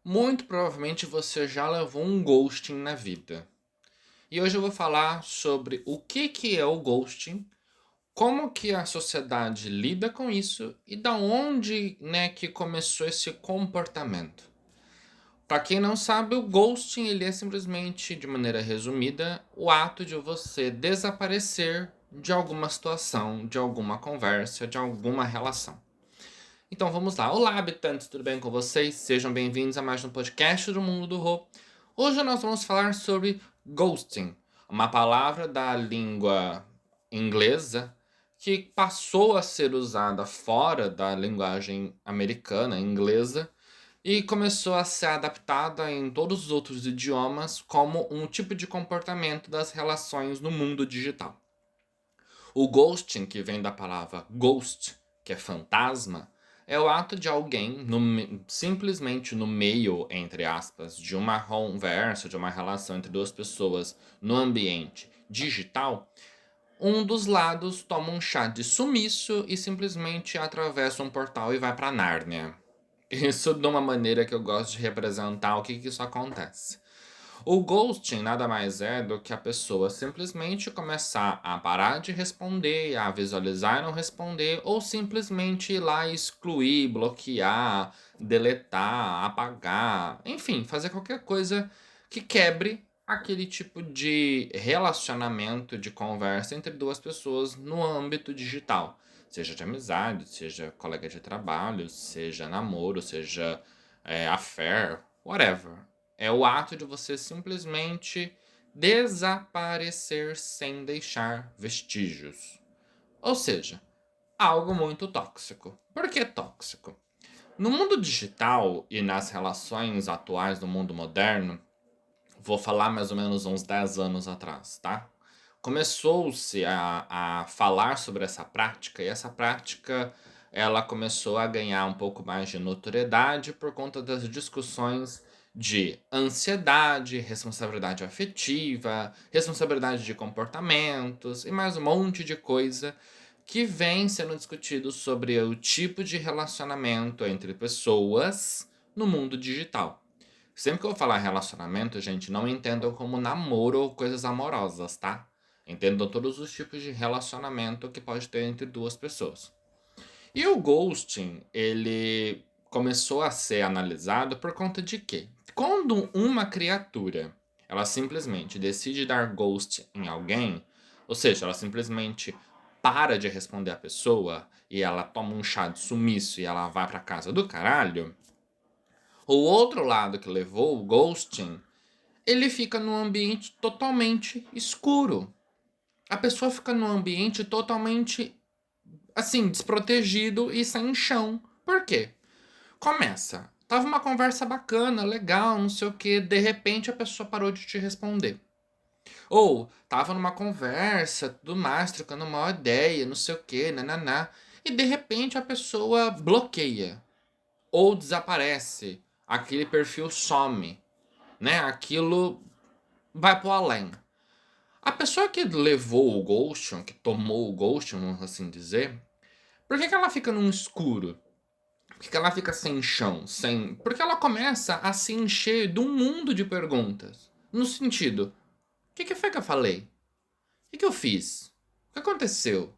Muito provavelmente você já levou um ghosting na vida. E hoje eu vou falar sobre o que é o ghosting, como que a sociedade lida com isso e da onde, que começou esse comportamento. Para quem não sabe, o ghosting ele é simplesmente, de maneira resumida, o ato de você desaparecer de alguma situação, de alguma conversa, de alguma relação. Então vamos lá. Olá, habitantes, tudo bem com vocês? Sejam bem-vindos a mais um podcast do Mundo do Rô. Hoje nós vamos falar sobre ghosting, uma palavra da língua inglesa que passou a ser usada fora da linguagem americana, inglesa, e começou a ser adaptada em todos os outros idiomas como um tipo de comportamento das relações no mundo digital. O ghosting, que vem da palavra ghost, que é fantasma, é o ato de alguém, simplesmente no meio, entre aspas, de uma conversa, de uma relação entre duas pessoas no ambiente digital, um dos lados toma um chá de sumiço e simplesmente atravessa um portal e vai para Nárnia. Isso de uma maneira que eu gosto de representar o que isso acontece. O ghosting nada mais é do que a pessoa simplesmente começar a parar de responder, a visualizar e não responder, ou simplesmente ir lá e excluir, bloquear, deletar, apagar, enfim, fazer qualquer coisa que quebre aquele tipo de relacionamento, de conversa entre duas pessoas no âmbito digital. Seja de amizade, seja colega de trabalho, seja namoro, seja affair, whatever. É o ato de você simplesmente desaparecer sem deixar vestígios. Ou seja, algo muito tóxico. Por que tóxico? No mundo digital e nas relações atuais do mundo moderno, vou falar mais ou menos uns 10 anos atrás, tá? Começou-se a falar sobre essa prática e essa prática ela começou a ganhar um pouco mais de notoriedade por conta das discussões de ansiedade, responsabilidade afetiva, responsabilidade de comportamentos e mais um monte de coisa que vem sendo discutido sobre o tipo de relacionamento entre pessoas no mundo digital. Sempre que eu falar relacionamento, gente, não entendam como namoro ou coisas amorosas, tá? Entendam todos os tipos de relacionamento que pode ter entre duas pessoas. E o ghosting, ele começou a ser analisado por conta de quê? Quando uma criatura, ela simplesmente decide dar ghost em alguém, ou seja, ela simplesmente para de responder a pessoa e ela toma um chá de sumiço e ela vai pra casa do caralho, o outro lado que levou o ghosting, ele fica num ambiente totalmente escuro. A pessoa fica num ambiente totalmente, assim, desprotegido e sem chão. Por quê? Começa. Tava uma conversa bacana, legal, não sei o que. De repente a pessoa parou de te responder. Ou tava numa conversa, tudo mais, trocando uma ideia, não sei o que, nananá. E de repente a pessoa bloqueia. Ou desaparece. Aquele perfil some, né? Aquilo vai pro além. A pessoa que levou o ghosting, que tomou o ghosting, vamos assim dizer, por que ela fica num escuro? Por que ela fica sem chão? Sem... Porque ela começa a se encher de um mundo de perguntas. No sentido, o que foi que eu falei? O que eu fiz? O que aconteceu?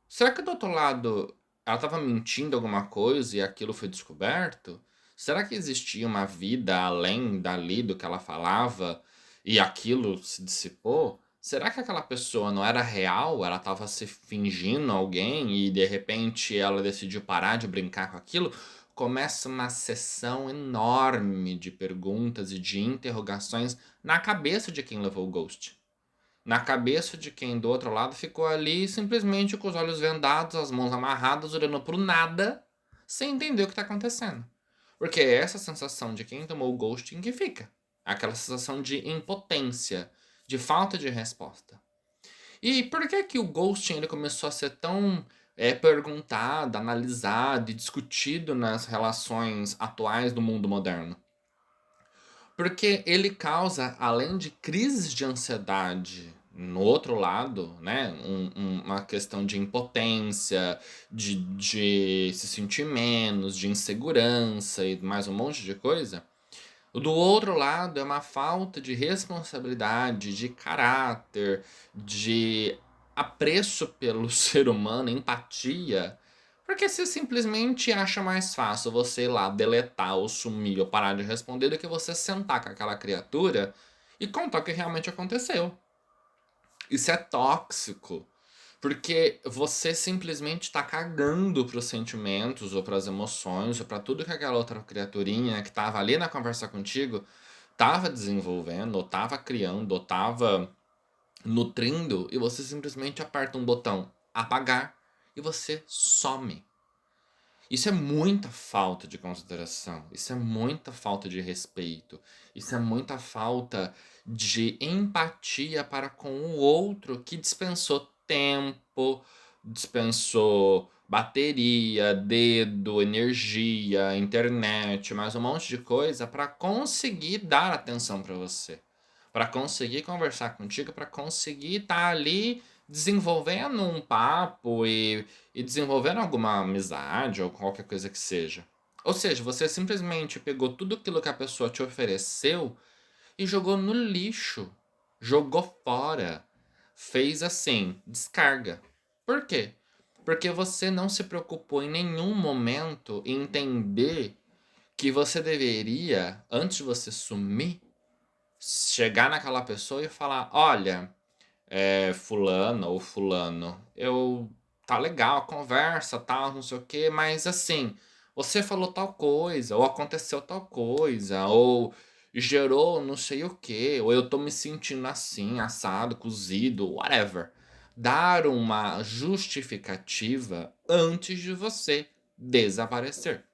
Será que do outro lado ela estava mentindo alguma coisa e aquilo foi descoberto? Será que existia uma vida além dali do que ela falava e aquilo se dissipou? Será que aquela pessoa não era real? Ela estava se fingindo alguém e de repente ela decidiu parar de brincar com aquilo? Começa uma sessão enorme de perguntas e de interrogações na cabeça de quem levou o ghost, na cabeça de quem do outro lado ficou ali simplesmente com os olhos vendados, as mãos amarradas, olhando pro nada, sem entender o que tá acontecendo. Porque é essa sensação de quem tomou o ghosting que fica. Aquela sensação de impotência, de falta de resposta. E por que que o ghosting ele começou a ser tão perguntado, analisado e discutido nas relações atuais do mundo moderno? Porque ele causa, além de crises de ansiedade no outro lado, né? Uma questão de impotência, de se sentir menos, de insegurança e mais um monte de coisa. Do outro lado, é uma falta de responsabilidade, de caráter, de apreço pelo ser humano, empatia, porque você simplesmente acha mais fácil você ir lá deletar ou sumir ou parar de responder do que você sentar com aquela criatura e contar o que realmente aconteceu. Isso é tóxico. Porque você simplesmente tá cagando pros sentimentos, ou pras emoções, ou pra tudo que aquela outra criaturinha que tava ali na conversa contigo tava desenvolvendo, ou tava criando, ou tava nutrindo, e você simplesmente aperta um botão apagar e você some. Isso é muita falta de consideração, isso é muita falta de respeito, isso é muita falta de empatia para com o outro que dispensou tempo, dispensou bateria, dedo, energia, internet, mais um monte de coisa para conseguir dar atenção para você, para conseguir conversar contigo, para conseguir estar ali desenvolvendo um papo e desenvolvendo alguma amizade ou qualquer coisa que seja. Ou seja, você simplesmente pegou tudo aquilo que a pessoa te ofereceu e jogou no lixo, jogou fora, fez assim, descarga. Por quê? Porque você não se preocupou em nenhum momento em entender que você deveria, antes de você sumir, chegar naquela pessoa e falar: olha, fulano ou fulano, eu tá legal a conversa, tal, não sei o quê, mas assim, você falou tal coisa, ou aconteceu tal coisa, ou gerou não sei o quê, ou eu tô me sentindo assim, assado, cozido, whatever. Dar uma justificativa antes de você desaparecer.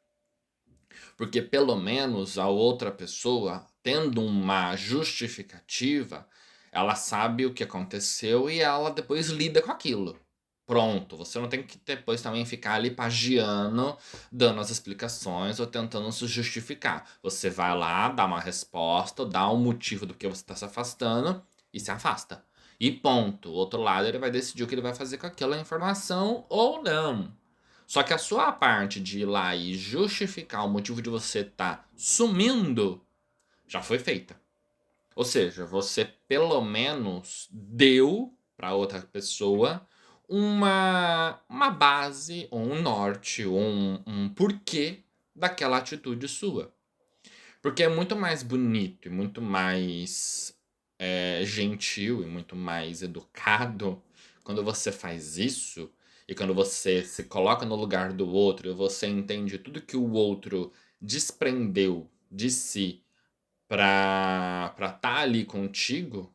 Porque pelo menos a outra pessoa, tendo uma justificativa, ela sabe o que aconteceu e ela depois lida com aquilo. Pronto, você não tem que depois também ficar ali pagiando, dando as explicações ou tentando se justificar. Você vai lá, dá uma resposta, dá um motivo do que você está se afastando e se afasta. E ponto. O outro lado ele vai decidir o que ele vai fazer com aquela informação ou não. Só que a sua parte de ir lá e justificar o motivo de você estar sumindo já foi feita. Ou seja, você pelo menos deu para outra pessoa uma base, ou um norte, ou um porquê daquela atitude sua. Porque é muito mais bonito e muito mais gentil e muito mais educado quando você faz isso e quando você se coloca no lugar do outro e você entende tudo que o outro desprendeu de si pra estar ali contigo.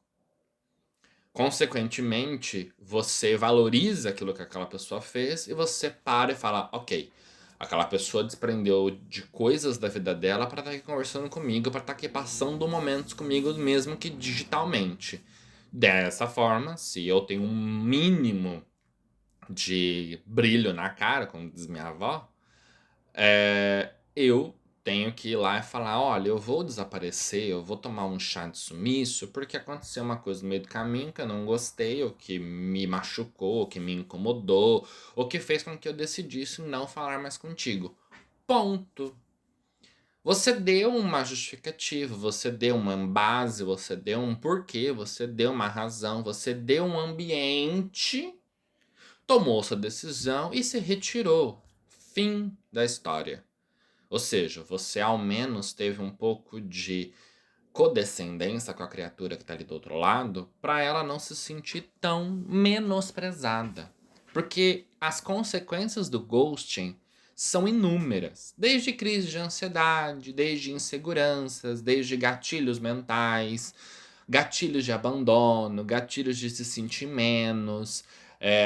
Consequentemente, você valoriza aquilo que aquela pessoa fez e você para e fala: ok, aquela pessoa desprendeu de coisas da vida dela para estar aqui conversando comigo, para estar aqui passando momentos comigo, mesmo que digitalmente. Dessa forma, se eu tenho um mínimo de brilho na cara, como diz minha avó, eu tenho que ir lá e falar: olha, eu vou desaparecer, eu vou tomar um chá de sumiço, porque aconteceu uma coisa no meio do caminho que eu não gostei, ou que me machucou, ou que me incomodou, ou que fez com que eu decidisse não falar mais contigo. Ponto. Você deu uma justificativa, você deu uma base, você deu um porquê, você deu uma razão, você deu um ambiente, tomou sua decisão e se retirou. Fim da história. Ou seja, você ao menos teve um pouco de codescendência com a criatura que está ali do outro lado, para ela não se sentir tão menosprezada. Porque as consequências do ghosting são inúmeras, desde crise de ansiedade, desde inseguranças, desde gatilhos mentais, gatilhos de abandono, gatilhos de se sentir menos,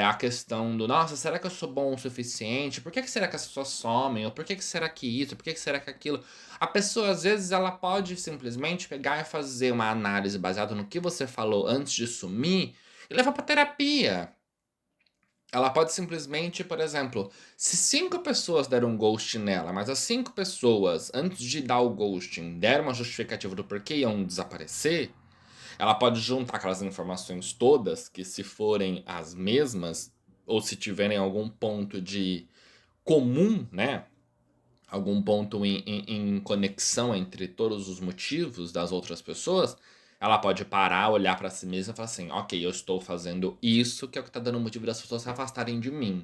a questão do, nossa, será que eu sou bom o suficiente? Por que será que as pessoas somem? Ou por que será que isso? Por que será que aquilo? A pessoa, às vezes, ela pode simplesmente pegar e fazer uma análise baseada no que você falou antes de sumir e levar pra terapia. Ela pode simplesmente, por exemplo, se 5 pessoas deram um ghost nela, mas as 5 pessoas, antes de dar o ghosting, deram uma justificativa do porquê iam desaparecer, ela pode juntar aquelas informações todas, que se forem as mesmas, ou se tiverem algum ponto de comum, né? algum ponto em conexão entre todos os motivos das outras pessoas, ela pode parar, olhar pra si mesma e falar assim: ok, eu estou fazendo isso que é o que tá dando motivo das pessoas se afastarem de mim.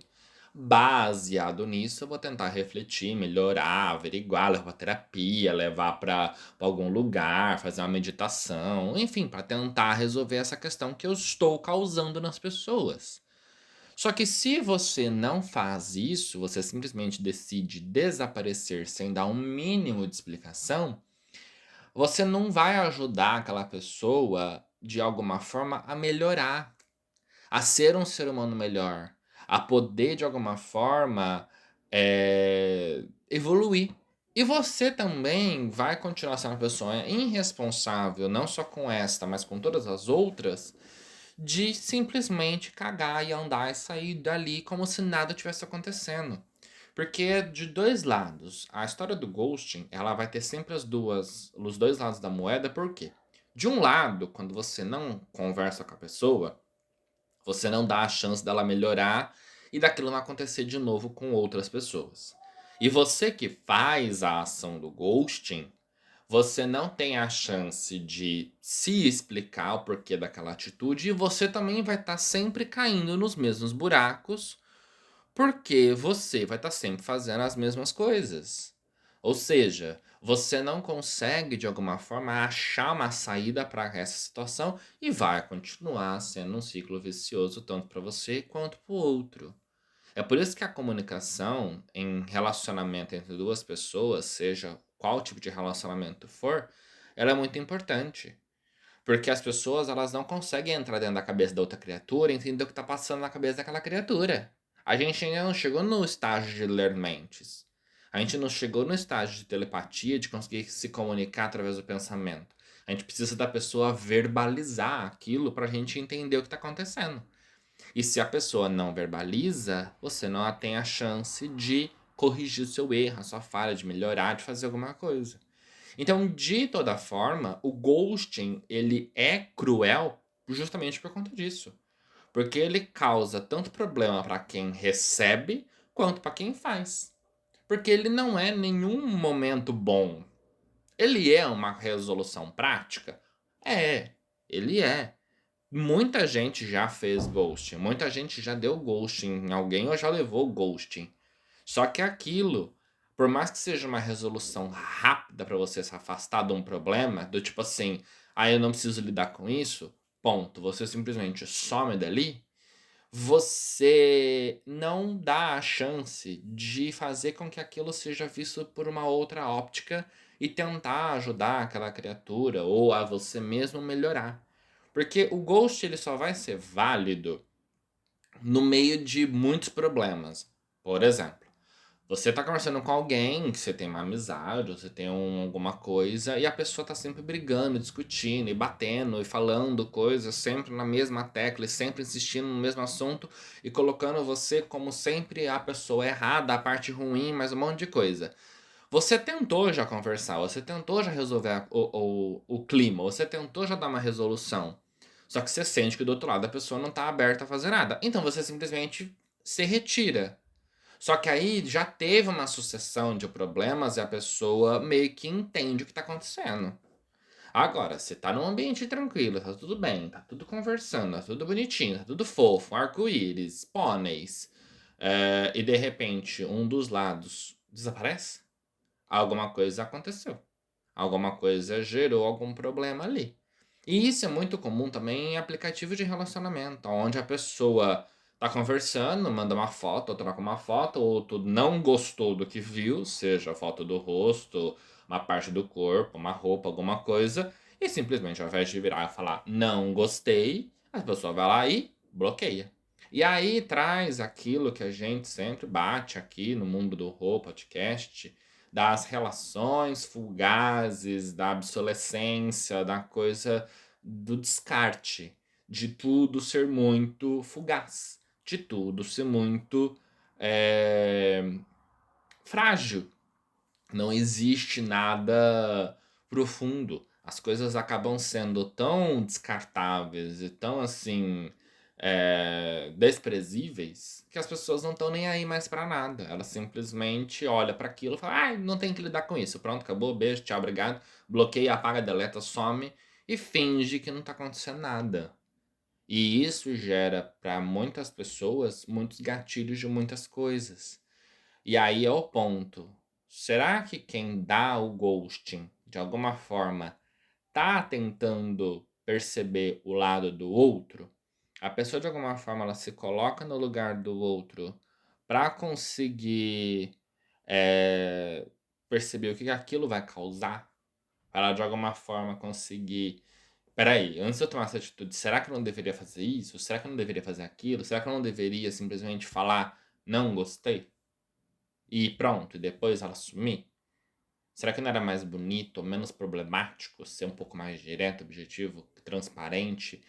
Baseado nisso, eu vou tentar refletir, melhorar, averiguar, levar pra terapia, levar pra algum lugar, fazer uma meditação, enfim, pra tentar resolver essa questão que eu estou causando nas pessoas. Só que se você não faz isso, você simplesmente decide desaparecer sem dar um mínimo de explicação, você não vai ajudar aquela pessoa de alguma forma a melhorar, a ser um ser humano melhor, a poder de alguma forma evoluir. E você também vai continuar sendo uma pessoa irresponsável, não só com esta, mas com todas as outras, de simplesmente cagar e andar e sair dali como se nada tivesse acontecendo. Porque é de dois lados. A história do ghosting, ela vai ter sempre os dois lados da moeda, por quê? De um lado, quando você não conversa com a pessoa, você não dá a chance dela melhorar e daquilo não acontecer de novo com outras pessoas. E você que faz a ação do ghosting, você não tem a chance de se explicar o porquê daquela atitude e você também vai estar sempre caindo nos mesmos buracos, porque você vai estar sempre fazendo as mesmas coisas. Ou seja, você não consegue de alguma forma achar uma saída para essa situação e vai continuar sendo um ciclo vicioso tanto para você quanto para o outro. É por isso que a comunicação em relacionamento entre duas pessoas, seja qual tipo de relacionamento for, ela é muito importante. Porque as pessoas, elas não conseguem entrar dentro da cabeça da outra criatura e entender o que está passando na cabeça daquela criatura. A gente ainda não chegou no estágio de ler mentes. A gente não chegou no estágio de telepatia, de conseguir se comunicar através do pensamento. A gente precisa da pessoa verbalizar aquilo para a gente entender o que está acontecendo. E se a pessoa não verbaliza, você não tem a chance de corrigir o seu erro, a sua falha, de melhorar, de fazer alguma coisa. Então, de toda forma, o ghosting, ele é cruel justamente por conta disso. Porque ele causa tanto problema para quem recebe quanto para quem faz. Porque ele não é nenhum momento bom. Ele é uma resolução prática? É, ele é. Muita gente já fez ghosting, muita gente já deu ghosting em alguém ou já levou ghosting. Só que aquilo, por mais que seja uma resolução rápida para você se afastar de um problema, do tipo assim, ah, eu não preciso lidar com isso, ponto, você simplesmente some dali, você não dá a chance de fazer com que aquilo seja visto por uma outra óptica e tentar ajudar aquela criatura ou a você mesmo melhorar. Porque o ghost ele só vai ser válido no meio de muitos problemas. Por exemplo, você tá conversando com alguém que você tem uma amizade, ou você tem alguma coisa, e a pessoa tá sempre brigando, discutindo, e batendo, e falando coisas sempre na mesma tecla, e sempre insistindo no mesmo assunto, e colocando você como sempre a pessoa errada, a parte ruim, mais um monte de coisa. Você tentou já conversar, você tentou já resolver o clima, você tentou já dar uma resolução. Só que você sente que do outro lado a pessoa não tá aberta a fazer nada. Então você simplesmente se retira. Só que aí já teve uma sucessão de problemas e a pessoa meio que entende o que tá acontecendo. Agora, você tá num ambiente tranquilo, tá tudo bem, tá tudo conversando, tá tudo bonitinho, tá tudo fofo, arco-íris, pôneis, e de repente um dos lados desaparece, alguma coisa aconteceu. Alguma coisa gerou algum problema ali. E isso é muito comum também em aplicativos de relacionamento, onde a pessoa tá conversando, manda uma foto, ou troca uma foto, ou tu não gostou do que viu, seja a foto do rosto, uma parte do corpo, uma roupa, alguma coisa, e simplesmente ao invés de virar e falar não gostei, a pessoa vai lá e bloqueia. E aí traz aquilo que a gente sempre bate aqui no Mundo do Rô podcast, das relações fugazes, da obsolescência, da coisa do descarte, de tudo ser muito fugaz, de tudo ser muito frágil. Não existe nada profundo. As coisas acabam sendo tão descartáveis e tão assim desprezíveis, que as pessoas não estão nem aí mais pra nada. Elas simplesmente olham pra aquilo e falam, não tem que lidar com isso. Pronto, acabou, beijo, tchau, obrigado. Bloqueia, apaga, deleta, some e finge que não tá acontecendo nada. E isso gera para muitas pessoas muitos gatilhos de muitas coisas. E aí é o ponto. Será que quem dá o ghosting, de alguma forma, tá tentando perceber o lado do outro? A pessoa, de alguma forma, ela se coloca no lugar do outro para conseguir perceber o que aquilo vai causar? Para ela, de alguma forma, conseguir. Peraí, antes de eu tomar essa atitude, será que eu não deveria fazer isso? Será que eu não deveria fazer aquilo? Será que eu não deveria simplesmente falar não gostei? E pronto, e depois ela sumir? Será que não era mais bonito, menos problemático, ser um pouco mais direto, objetivo, transparente,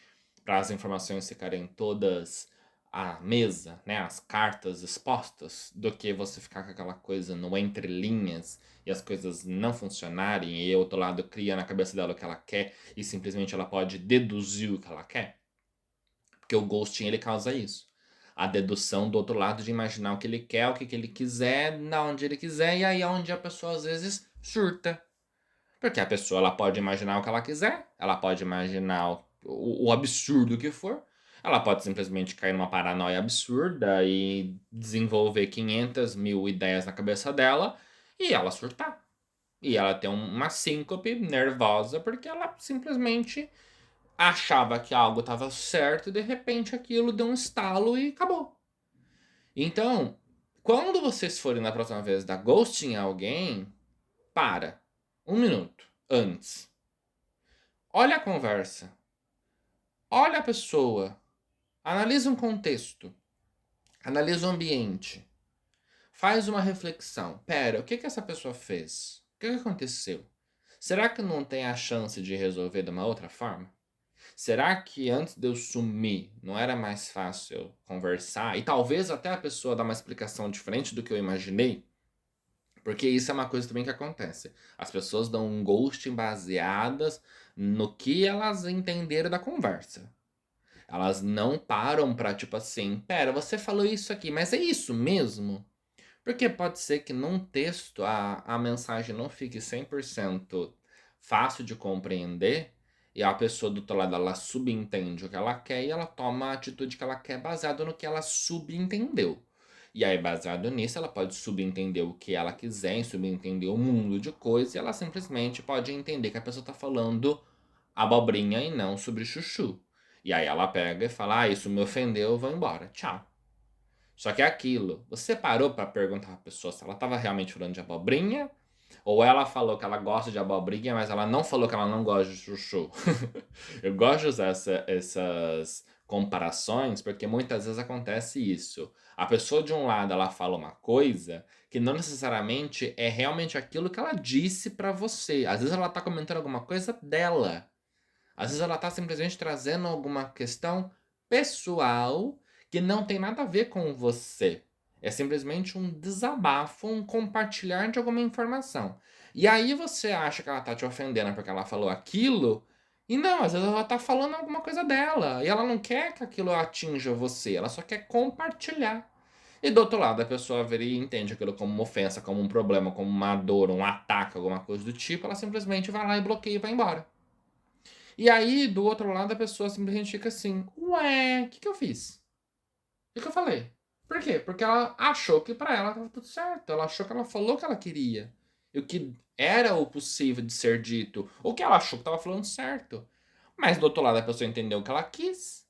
para as informações ficarem todas à mesa, né, as cartas expostas, do que você ficar com aquela coisa no entre linhas e as coisas não funcionarem e o outro lado cria na cabeça dela o que ela quer e simplesmente ela pode deduzir o que ela quer? Porque o ghosting ele causa isso. A dedução do outro lado de imaginar o que ele quer, o que ele quiser, na onde ele quiser, e aí é onde a pessoa às vezes surta. Porque a pessoa ela pode imaginar o que ela quiser, ela pode imaginar o absurdo que for, ela pode simplesmente cair numa paranoia absurda e desenvolver 500 mil ideias na cabeça dela e ela surtar. E ela ter uma síncope nervosa porque ela simplesmente achava que algo estava certo e de repente aquilo deu um estalo e acabou. Então, quando vocês forem na próxima vez dar ghosting a alguém, para. Um minuto antes. Olha a conversa. Olha a pessoa. Analisa um contexto. Analisa o ambiente. Faz uma reflexão. Pera, o que essa pessoa fez? O que aconteceu? Será que não tem a chance de resolver de uma outra forma? Será que antes de eu sumir não era mais fácil conversar? E talvez até a pessoa dar uma explicação diferente do que eu imaginei? Porque isso é uma coisa também que acontece. As pessoas dão um ghosting baseadas no que elas entenderam da conversa. Elas não param pra, tipo assim, pera, você falou isso aqui, mas é isso mesmo? Porque pode ser que num texto a mensagem não fique 100% fácil de compreender e a pessoa do outro lado ela subentende o que ela quer e ela toma a atitude que ela quer baseado no que ela subentendeu. E aí, baseado nisso, ela pode subentender o que ela quiser, subentender um mundo de coisas e ela simplesmente pode entender que a pessoa tá falando abobrinha e não sobre chuchu. E aí ela pega e fala, isso me ofendeu, eu vou embora, tchau. Só que é aquilo, você parou pra perguntar pra pessoa se ela tava realmente falando de abobrinha? Ou ela falou que ela gosta de abobrinha, mas ela não falou que ela não gosta de chuchu? Eu gosto de usar essas comparações porque muitas vezes acontece isso. A pessoa de um lado ela fala uma coisa que não necessariamente é realmente aquilo que ela disse pra você. Às vezes ela tá comentando alguma coisa dela. Às vezes ela tá simplesmente trazendo alguma questão pessoal que não tem nada a ver com você. É simplesmente um desabafo, um compartilhar de alguma informação. E aí você acha que ela tá te ofendendo porque ela falou aquilo, e não, às vezes ela tá falando alguma coisa dela, e ela não quer que aquilo atinja você, ela só quer compartilhar. E do outro lado, a pessoa vê e entende aquilo como uma ofensa, como um problema, como uma dor, um ataque, alguma coisa do tipo, ela simplesmente vai lá e bloqueia e vai embora. E aí, do outro lado, a pessoa simplesmente fica assim: ué, o que eu fiz? O que eu falei? Por quê? Porque ela achou que pra ela tava tudo certo. Ela achou que ela falou o que ela queria. E o que era o possível de ser dito. O que ela achou que tava falando certo. Mas do outro lado, a pessoa entendeu o que ela quis.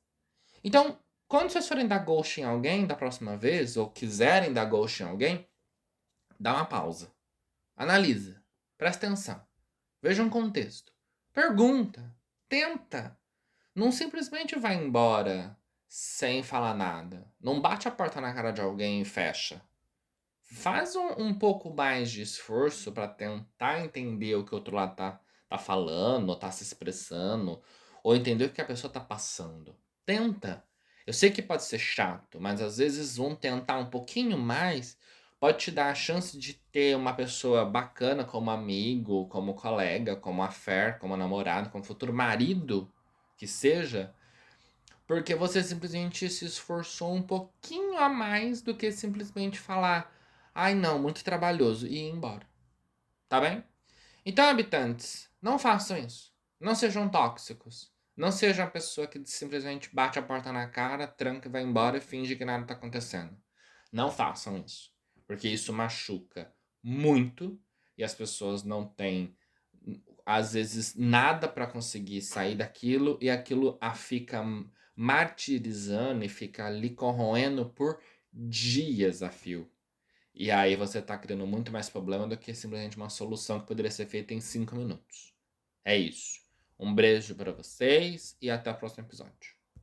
Então, quando vocês forem dar ghost em alguém da próxima vez, ou quiserem dar ghost em alguém, dá uma pausa. Analisa. Presta atenção. Veja um contexto. Pergunta. Tenta. Não simplesmente vai embora sem falar nada. Não bate a porta na cara de alguém e fecha. Faz um pouco mais de esforço para tentar entender o que o outro lado tá falando, ou tá se expressando, ou entender o que a pessoa tá passando. Tenta. Eu sei que pode ser chato, mas às vezes tentar um pouquinho mais pode te dar a chance de ter uma pessoa bacana como amigo, como colega, como affair, como namorado, como futuro marido que seja, Porque você simplesmente se esforçou um pouquinho a mais do que simplesmente falar, ai não, muito trabalhoso, e ir embora. Tá bem? Então, habitantes, não façam isso. Não sejam tóxicos. Não seja uma pessoa que simplesmente bate a porta na cara, tranca e vai embora e finge que nada tá acontecendo. Não façam isso. Porque isso machuca muito e as pessoas não têm, às vezes, nada para conseguir sair daquilo e aquilo a fica martirizando e fica ali corroendo por dias a fio. E aí você tá criando muito mais problema do que simplesmente uma solução que poderia ser feita em 5 minutos. É isso. Um beijo para vocês e até o próximo episódio.